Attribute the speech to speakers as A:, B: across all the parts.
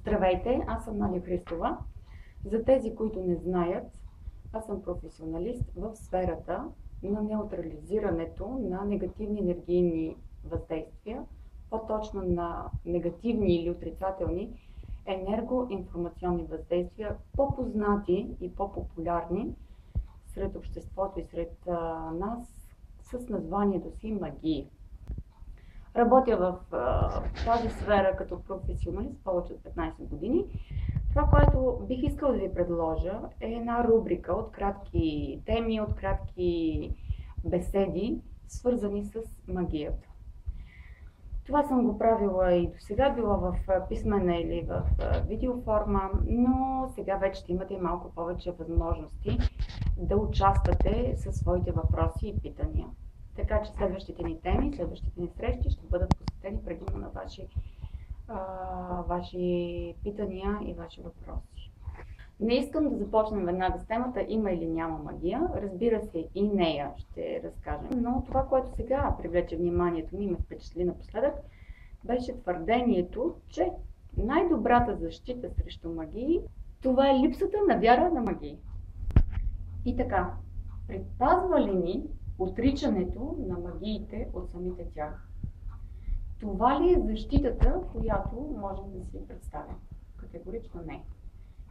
A: Здравейте, аз съм Надя Христова. За тези, които не знаят, аз съм професионалист в сферата на неутрализирането на негативни енергийни въздействия, по-точно на негативни или отрицателни енергоинформационни въздействия, по-познати и по-популярни сред обществото и сред нас с названието си магии. Работя в тази сфера като професионалист повече от 15 години. Това, което бих искала да ви предложа, е една рубрика от кратки теми, от кратки беседи, свързани с магията. Това съм го правила и до сега, било в писмена или в видеоформа, но сега вече ще имате малко повече възможности да участвате със своите въпроси и питания. Така че следващите ни теми, следващите ни срещи ще бъдат посветени предимно на ваши питания и ваши въпроси. Не искам да започнем веднага с темата има или няма магия. Разбира се, и нея ще разкажем. Но това, което сега привлече вниманието ми и ме впечатли напоследък, беше твърдението, че най-добрата защита срещу магии, това е липсата на вяра на магии. И така, предпазва ли ни отричането на магиите от самите тях? Това ли е защитата, която можем да си представим? Категорично не.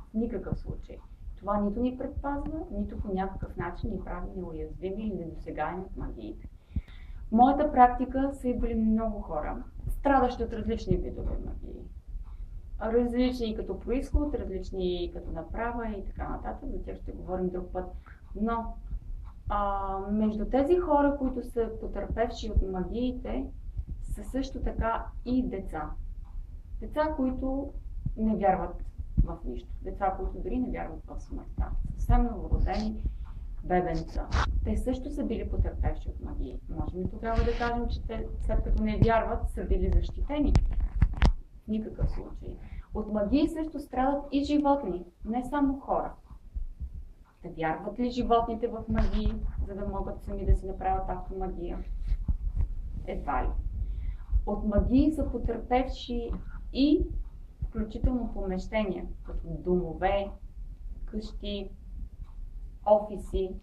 A: В никакъв случай. Това нито ни предпазва, нито по някакъв начин ни прави неуязвими или недосегаеми от магиите. В моята практика са идвали много хора, страдащи от различни видове магии. Различни като происход, различни като направа и така нататък. За тях ще говорим друг път. Но между тези хора, които са потърпевши от магиите, са също така и деца. Деца, които не вярват в нищо. Деца, които дори не вярват в смъртта. Съвсем новородени бебенца. Те също са били потърпевши от магии. Можем ли тогава да кажем, че те, след като не вярват, са били защитени? В никакъв случай. От магии също страдат и животни, не само хора. Да вярват ли животните в магии, за да могат сами да си направят автомагия? Едва ли. От магии са потърпевши и включително помещения, като домове, къщи, офиси.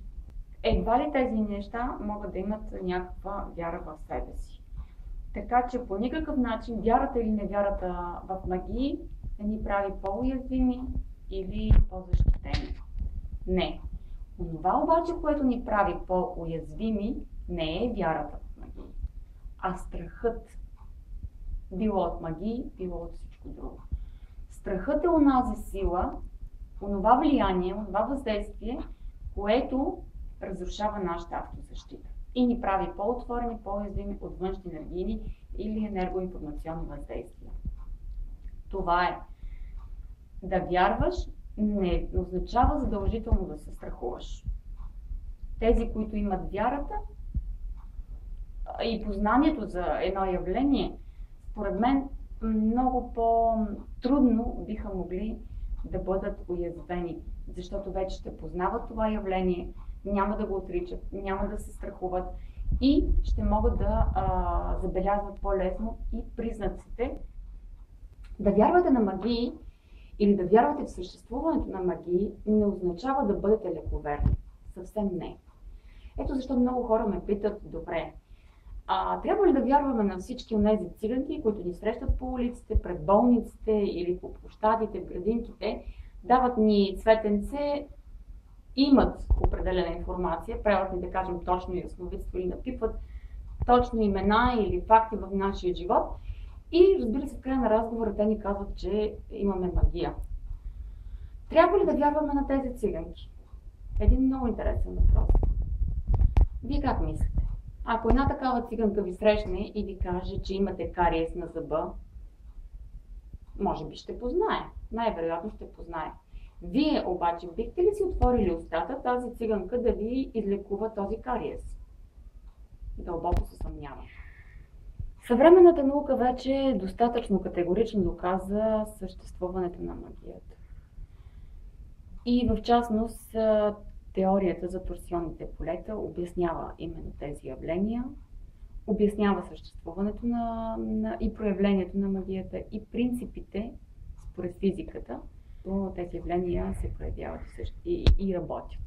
A: Едва ли тези неща могат да имат някаква вяра в себе си. Така че по никакъв начин вярата или невярата в магии да ни прави по-уязвими или по-защитени. Не. Това обаче, което ни прави по-уязвими, не е вярата в магии, а страхът. Било от магии, било от всичко друго. Страхът е онази сила, онова влияние, онова въздействие, което разрушава нашата автозащита и ни прави по-отворени, по-уязвими от външни енергийни или енергоинформационни въздействия. Това е. Да вярваш не означава задължително да се страхуваш. Тези, които имат вярата и познанието за едно явление, според мен много по-трудно биха могли да бъдат уязвени, защото вече ще познават това явление, няма да го отричат, няма да се страхуват и ще могат да забелязват по-лесно и признаците. Да вярвате на магии или да вярвате в съществуването на магии не означава да бъдете лековерни. Съвсем не. Ето защо много хора ме питат, добре, трябва ли да вярваме на всички от тези циганки, които ни срещат по улиците, пред болниците или по площадите, в градинките, дават ни цветенце, имат определена информация, правят ни да кажем точно ясновидство или напипват точно имена или факти в нашия живот и разбира се в края на разговора те ни казват, че имаме магия. Трябва ли да вярваме на тези циганки? Един много интересен въпрос. Вие как мислите? Ако една такава циганка ви срещне и ви каже, че имате кариес на зъба, може би ще познае. Най-вероятно ще познае. Вие обаче бихте ли си отворили устата тази циганка да ви излекува този кариес? Дълбоко се съмнявам. Съвременната наука вече достатъчно категорично доказа съществуването на магията. И в частност теорията за торсионните полета обяснява именно тези явления, обяснява съществуването и проявлението на магията и принципите, според физиката, то тези явления се проявяват и работят.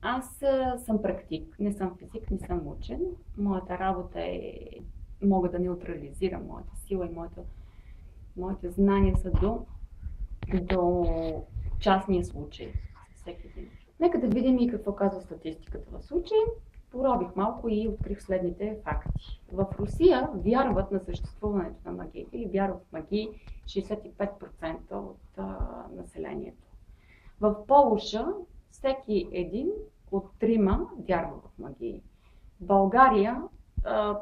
A: Аз съм практик, не съм физик, не съм учен. Моята работа е, мога да неутрализирам моята сила и моите знания са до частния случай. Всеки един. Нека да видим и какво казва статистиката в случая. Поробих малко и открих следните факти. В Русия вярват на съществуването на магии или вярват в магии 65% от населението. В Полша всеки един от трима вярва в магии. В България,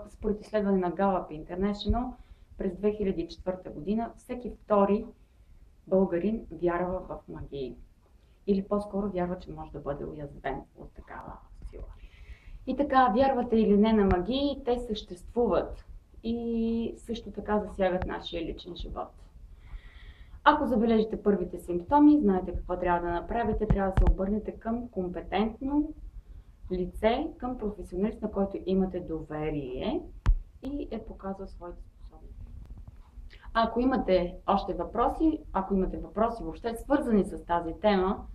A: според изследване на Gallup International, през 2004 година всеки втори българин вярва в магии. Или по-скоро вярва, че може да бъде уязвен от такава сила. И така, вярвате или не на магии, те съществуват и също така засягат нашия личен живот. Ако забележите първите симптоми, знаете какво трябва да направите. Трябва да се обърнете към компетентно лице, към професионалист, на който имате доверие и е показал своите способности. Ако имате още въпроси, ако имате въпроси въобще свързани с тази тема,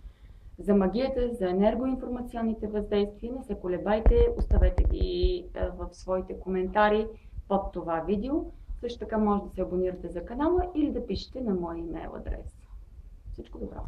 A: за магията, за енергоинформационните въздействия, не се колебайте, оставете ги в своите коментари под това видео. Също така може да се абонирате за канала или да пишете на моя имейл адрес. Всичко добро!